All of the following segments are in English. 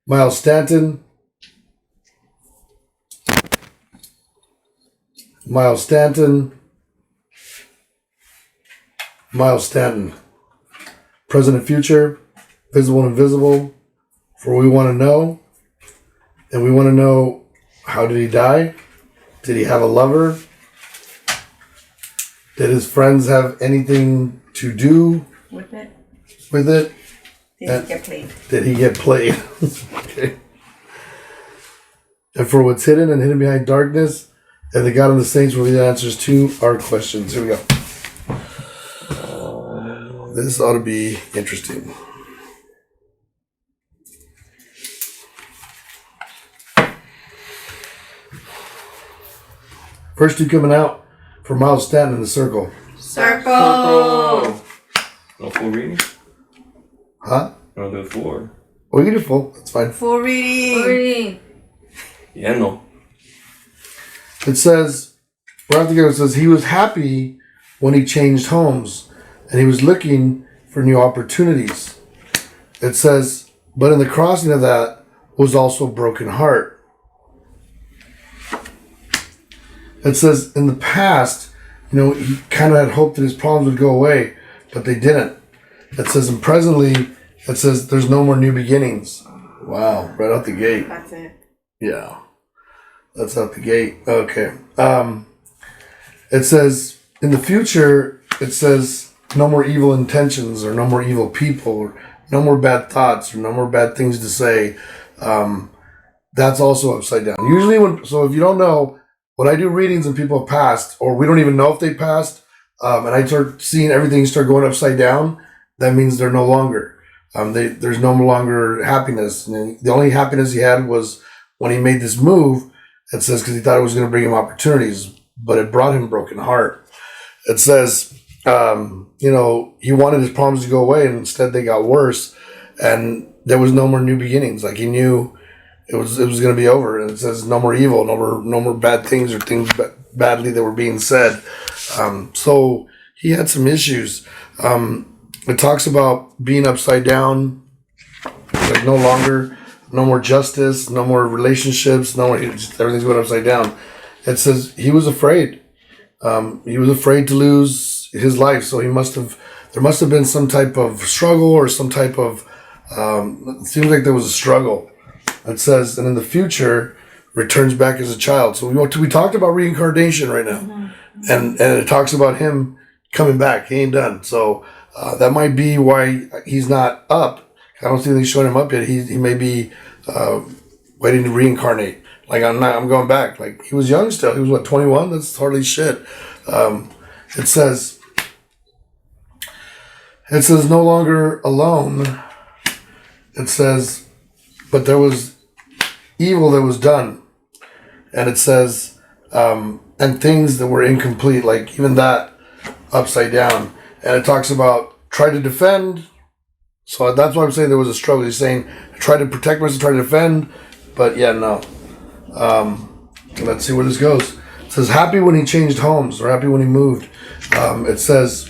Miles Stanton. Miles Stanton. Miles Stanton. Present and future. Visible and invisible. For we want to know. And we want to know, how did he die? Did he have a lover? Did his friends have anything to do with it? Did he get played? Did he get played? Okay. And for what's hidden and hidden behind darkness, and the God and the saints will be the answers to our questions. Here we go. This ought to be interesting. First two coming out for Miles Stanton in the circle. Circle! No full reading? Huh? No, do it full. Oh, you can do full. That's fine. Full reading. Yeah, no. It says, right after it says, he was happy when he changed homes and he was looking for new opportunities. It says, but in the crossing of that was also a broken heart. It says, in the past, he kind of had hoped that his problems would go away, but they didn't. It says, and presently, it says, there's no more new beginnings. Wow, right out the gate. That's it. Yeah. That's out the gate. Okay. It says, in the future, it says, no more evil intentions, or no more evil people, or no more bad thoughts, or no more bad things to say. That's also upside down. Usually so if you don't know, when I do readings and people have passed, or we don't even know if they passed, and I start seeing everything start going upside down, that means they're no longer. There's no longer happiness. And the only happiness he had was when he made this move. It says because he thought it was going to bring him opportunities, but it brought him a broken heart. It says, he wanted his problems to go away, and instead they got worse, and there was no more new beginnings. Like he knew it was going to be over. And it says no more evil, no more bad things or things badly that were being said. So he had some issues. It talks about being upside down, like no more justice, no more relationships, everything's going upside down. It says he was afraid. He was afraid to lose his life, so there must have been some type of struggle or some type of, it seems like there was a struggle. It says, and in the future, returns back as a child. So we talked about reincarnation right now. Mm-hmm. And it talks about him coming back. He ain't done. So that might be why he's not up. I don't see anything showing him up yet. He may be waiting to reincarnate. Like I'm going back. Like he was young still. He was 21? That's hardly shit. It says no longer alone. It says, but there was evil that was done. And it says, and things that were incomplete, like even that upside down. And it talks about try to defend. So that's why I'm saying there was a struggle. He's saying try to protect myself, try to defend. But yeah, no. Let's see where this goes. It says happy when he changed homes, or happy when he moved. It says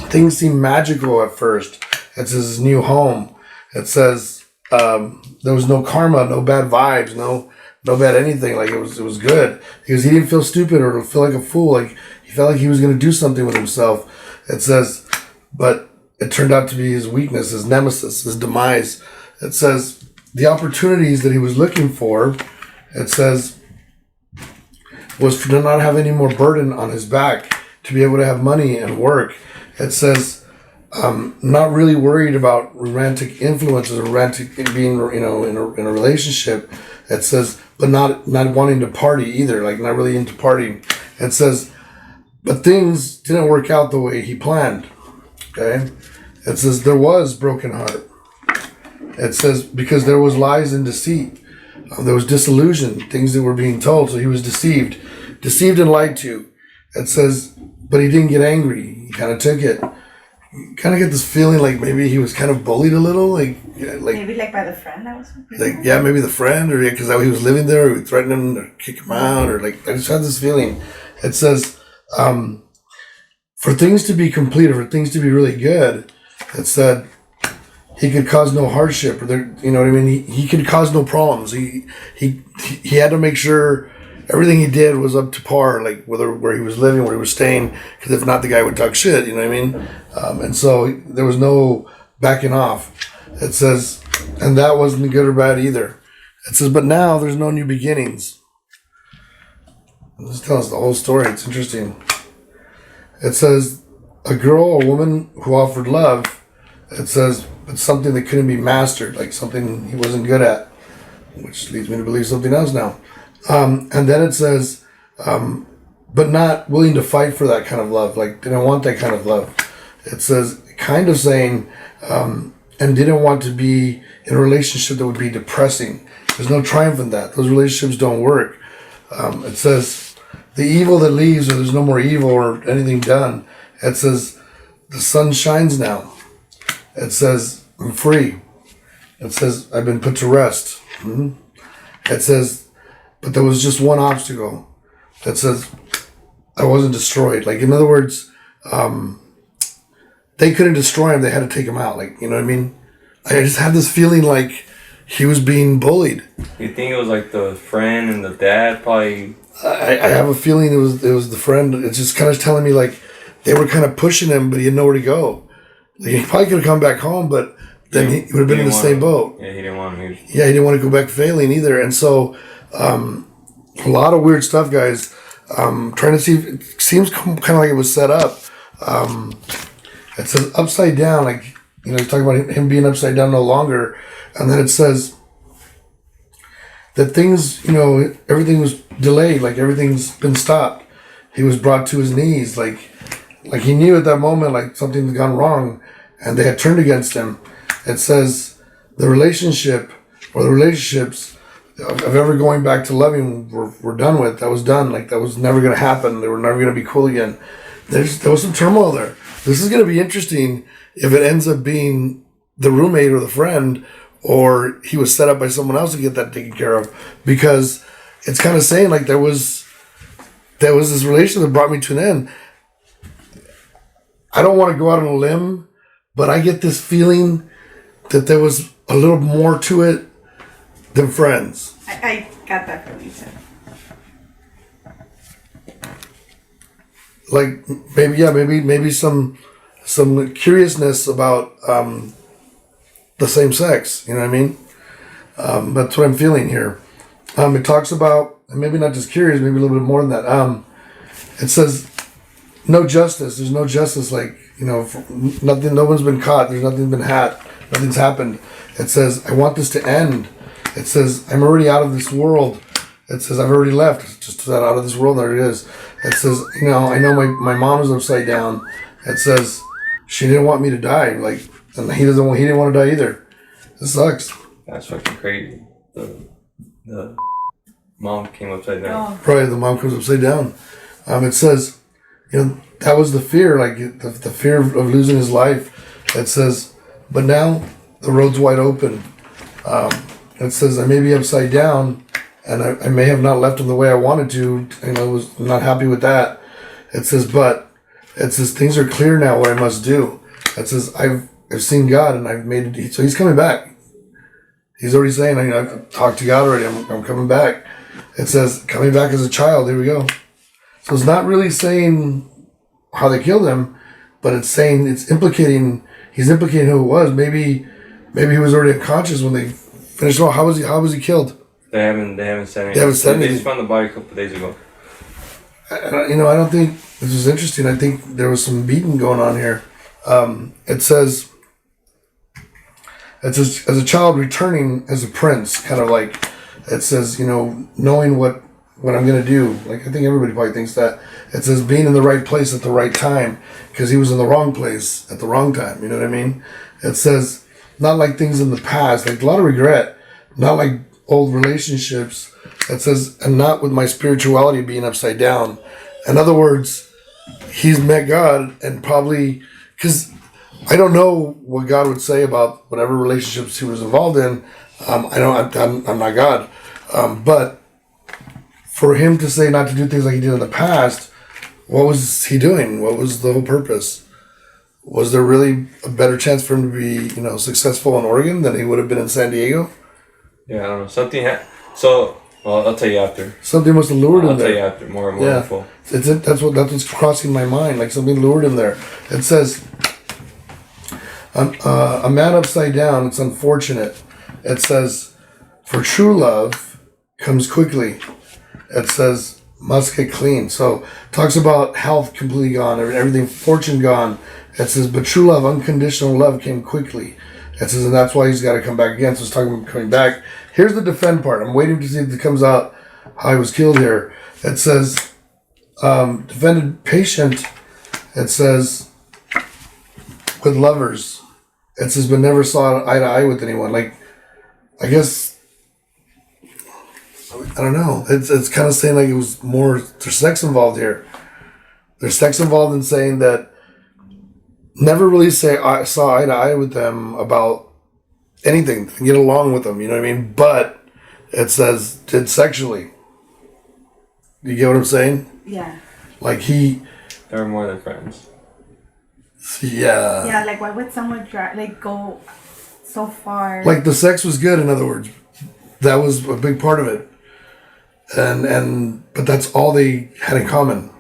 things seemed magical at first. It says his new home. It says there was no karma, no bad vibes, no bad anything. Like it was good because he didn't feel stupid or feel like a fool. Like he felt like he was going to do something with himself. It says, but it turned out to be his weakness, his nemesis, his demise. It says the opportunities that he was looking for, it says, was to not have any more burden on his back, to be able to have money and work. It says, not really worried about romantic influences or romantic being, in a relationship. It says, but not wanting to party either, like not really into partying. It says, but things didn't work out the way he planned. Okay? It says there was broken heart. It says because there was lies and deceit. There was disillusion, things that were being told, so he was deceived and lied to. It says, but he didn't get angry. He kind of took it. kind of get this feeling like maybe he was kind of bullied a little, like maybe like by the friend that was. like maybe the friend, or because he was living there, or he threatened him or kick him out, or like I just had this feeling. It says, for things to be complete, or for things to be really good, it said he could cause no hardship, or there, you know what I mean. He could cause no problems. He had to make sure everything he did was up to par, like where he was living, where he was staying, because if not, the guy would talk shit, you know what I mean? And so there was no backing off. It says, and that wasn't good or bad either. It says, but now there's no new beginnings. This tells us the whole story. It's interesting. It says, a girl, a woman who offered love, it says, it's something that couldn't be mastered, like something he wasn't good at, which leads me to believe something else now. And then it says, but not willing to fight for that kind of love, like didn't want that kind of love. It says, kind of saying, and didn't want to be in a relationship that would be depressing. There's no triumph in that. Those relationships don't work. It says, the evil that leaves, or there's no more evil or anything done. It says, the sun shines now. It says, I'm free. It says, I've been put to rest. It says, but there was just one obstacle. That says, I wasn't destroyed. Like, in other words, they couldn't destroy him. They had to take him out. Like, you know what I mean? I just had this feeling like he was being bullied. You think it was like the friend and the dad probably? I have a feeling it was the friend. It's just kind of telling me like they were kind of pushing him, but he had nowhere to go. Like, he probably could have come back home, but then he would have been in the same boat. Yeah, he didn't want to. Yeah, he didn't want to go back failing either. And so, a lot of weird stuff, guys. Trying to see, it seems kind of like it was set up. It says upside down, like, you know, he's talking about him being upside down no longer. And then it says that things, you know, everything was delayed, like everything's been stopped. He was brought to his knees, like he knew at that moment, like something had gone wrong and they had turned against him. It says the relationship or the relationships of ever going back to loving were done with. That was done. Like, that was never going to happen. They were never going to be cool again. There was some turmoil there. This is going to be interesting if it ends up being the roommate or the friend, or he was set up by someone else to get that taken care of, because it's kind of saying like there was this relationship that brought me to an end. I don't want to go out on a limb, but I get this feeling that there was a little more to it than friends. I got that from you, sir. Like, maybe some curiousness about the same sex. You know what I mean? That's what I'm feeling here. It talks about, and maybe not just curious, maybe a little bit more than that. It says no justice. There's no justice. Like, you know, nothing. No one's been caught. There's nothing been had. Nothing's happened. It says, I want this to end. It says, I'm already out of this world. It says, I've already left. It's just that out of this world. There it is. It says, you know, I know my mom is upside down. It says, she didn't want me to die. Like, and he didn't want to die either. This sucks. That's fucking crazy. The mom came upside down. Oh. Probably the mom comes upside down. It says, you know, that was the fear, like the fear of losing his life. It says, but now the road's wide open. It says, I may be upside down, and I may have not left him the way I wanted to. You know, was not happy with that. It says, but it says things are clear now what I must do. It says, I've seen God and I've made it. So he's coming back. He's already saying, I've talked to God already. I'm coming back. It says coming back as a child. Here we go. So it's not really saying how they killed him, but it's saying he's implicating who it was. Maybe he was already unconscious when they finished. Well, how was he killed? They haven't said anything. They haven't said anything. They just found the body a couple of days ago. I don't think this was interesting. I think there was some beating going on here. It says as a child returning as a prince, kind of like it says, you know, knowing what I'm going to do. Like, I think everybody probably thinks that. It says being in the right place at the right time, because he was in the wrong place at the wrong time. You know what I mean? It says not like things in the past, like a lot of regret, not like old relationships. It says, and not with my spirituality being upside down. In other words, he's met God, and probably, because I don't know what God would say about whatever relationships he was involved in. I'm not God. But for him to say not to do things like he did in the past, what was he doing? What was the whole purpose? Was there really a better chance for him to be, successful in Oregon than he would have been in San Diego? Yeah, I don't know. Well, I'll tell you after. Something must have lured him I'll there. tell you after. More info. That's what's crossing my mind. Like something lured him there. It says, a man upside down. It's unfortunate. It says, for true love comes quickly. It says, must get clean. So talks about health completely gone, everything, fortune gone. It says, but true love, unconditional love came quickly. It says, and that's why he's got to come back again. So it's talking about coming back. Here's the defend part. I'm waiting to see if it comes out how he was killed here. It says, defended patient. It says, with lovers. It says, but never saw eye to eye with anyone. Like, I guess, I don't know. It's kind of saying like it was more, there's sex involved here. There's sex involved in saying that never really saw eye to eye with them about anything, get along with them, you know what I mean? But it says did sexually. You get what I'm saying? Yeah. Like they were more than friends. Yeah. Yeah, like why would someone go so far? Like the sex was good, in other words. That was a big part of it. But that's all they had in common.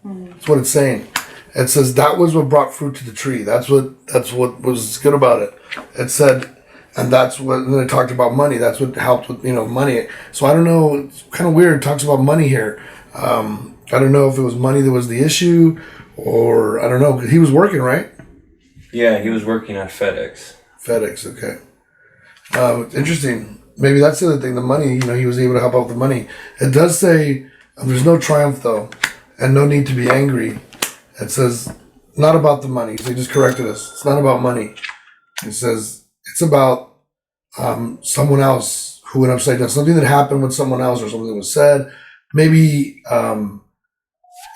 That's what it's saying. It says that was what brought fruit to the tree. That's what was good about it. It said, and that's what, and then it talked about money. That's what helped with, money. So I don't know. It's kind of weird. It talks about money here. I don't know if it was money that was the issue, or I don't know. He was working, right? Yeah, he was working at FedEx. FedEx, okay. Interesting. Maybe that's the other thing. The money, he was able to help out with the money. It does say there's no triumph though, and no need to be angry. It says, not about the money. They just corrected us. It's not about money. It says, it's about someone else who went upside down. Something that happened with someone else or something that was said. Maybe,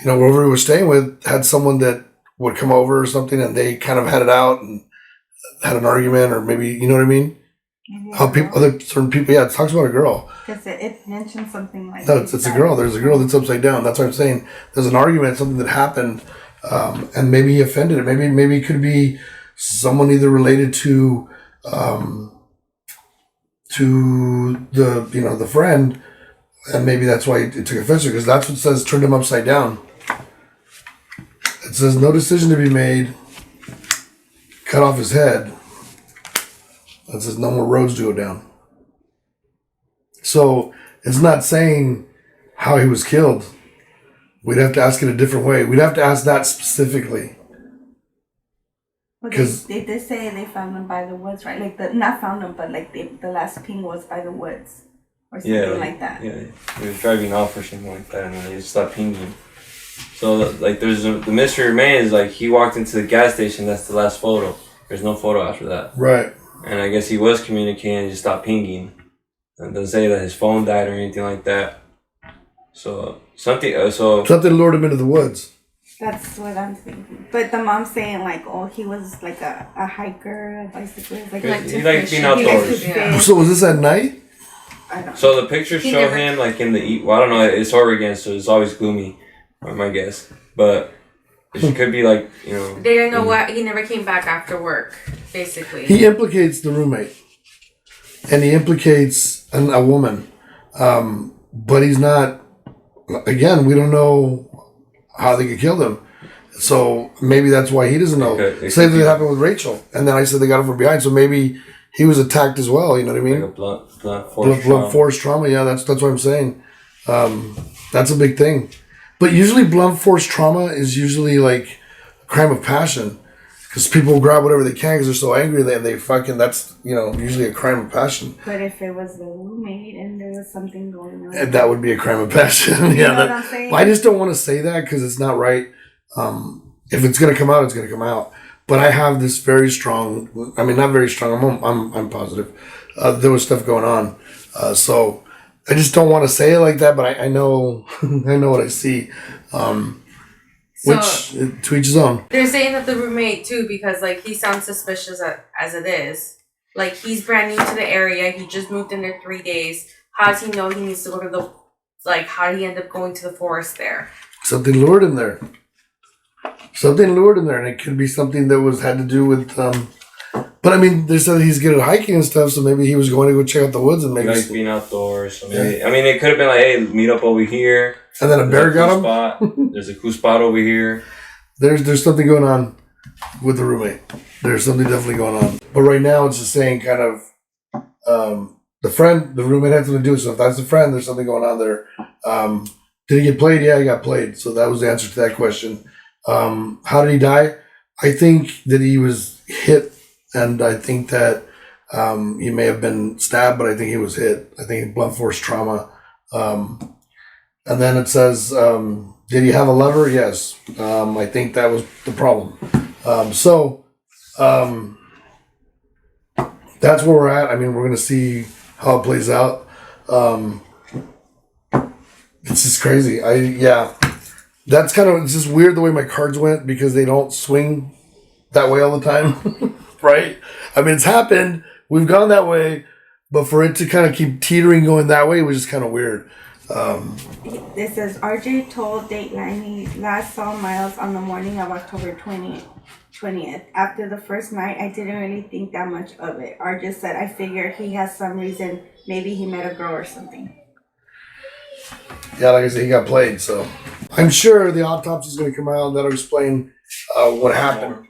wherever we were staying with had someone that would come over or something and they kind of had it out and had an argument, or maybe, you know what I mean? How certain people, it talks about a girl. Because it mentioned something like No, it's a girl. There's a girl that's upside down. That's what I'm saying. There's an argument, something that happened. And maybe he offended it. Maybe it could be someone either related to the friend, and maybe that's why it took offense, because that's what it says turned him upside down. It says no decision to be made, cut off his head. It says no more roads to go down. So it's not saying how he was killed. We'd have to ask it a different way. We'd have to ask that specifically. Because they did say they found him by the woods, right? Like not found him, but like the last ping was by the woods or something like that. Yeah, he was driving off or something like that, and then they just stopped pinging. So like, the mystery remains. Like he walked into the gas station. That's the last photo. There's no photo after that. Right. And I guess he was communicating and just stopped pinging. And doesn't say that his phone died or anything like that. So something lured him into the woods. That's what I'm thinking. But the mom's saying like, oh, he was like a hiker, a bicyclist, like he likes being outdoors. Yeah. So was this at night? I don't know. So the pictures show him like in the well, I don't know. It's Oregon, so it's always gloomy, my guess. But it could be like, They didn't know what. He never came back after work, basically. He implicates the roommate, and he implicates a woman, but he's not. Again, we don't know how they could kill him, so maybe that's why he doesn't know. Same thing that happened with Rachel, and then I said they got him from behind, so maybe he was attacked as well. You know what I mean? Like a blunt force trauma. Yeah, that's what I'm saying. That's a big thing. But usually blunt force trauma is usually like a crime of passion, because people grab whatever they can because they're so angry and they fucking, that's, usually a crime of passion. But if it was the roommate and there was something going on, And that would be a crime of passion. You know what I'm saying? I just don't want to say that because it's not right. If it's going to come out, it's going to come out. But I have this very strong, not very strong, I'm positive. There was stuff going on. So I just don't want to say it like that, but I know I know what I see. So to each his own. they're saying that the roommate too, because like he sounds suspicious as it is. Like he's brand new to the area. He just moved in there 3 days. How does he know he needs to go to the how did he end up going to the forest there? Something lured him there. And it could be something that had to do with. But I mean, they said he's good at hiking and stuff, so maybe he was going to go check out the woods and maybe Like being outdoors. So maybe, I mean, it could have been like, hey, meet up over here. And then a bear got him. Spot. There's a cool spot over here. There's something going on with the roommate. There's something definitely going on. But right now, it's just saying kind of the roommate has something to do. So if that's the friend, there's something going on there. Did he get played? Yeah, he got played. So that was the answer to that question. How did he die? I think that he was hit, and I think that he may have been stabbed, but I think he was hit. I think blunt force trauma. And then it says, did he have a lover? Yes. I think that was the problem. That's where we're at. I mean, we're going to see how it plays out. It's just crazy. That's it's just weird the way my cards went because they don't swing that way all the time, right? I mean, it's happened. We've gone that way, but for it to kind of keep teetering going that way was just kind of weird. This says RJ told Dateline he last saw Miles on the morning of October 20th. After the first night, I didn't really think that much of it. RJ said, I figured he has some reason. Maybe he met a girl or something. Yeah, like I said, he got played, so I'm sure the autopsy is going to come out and that'll explain what happened.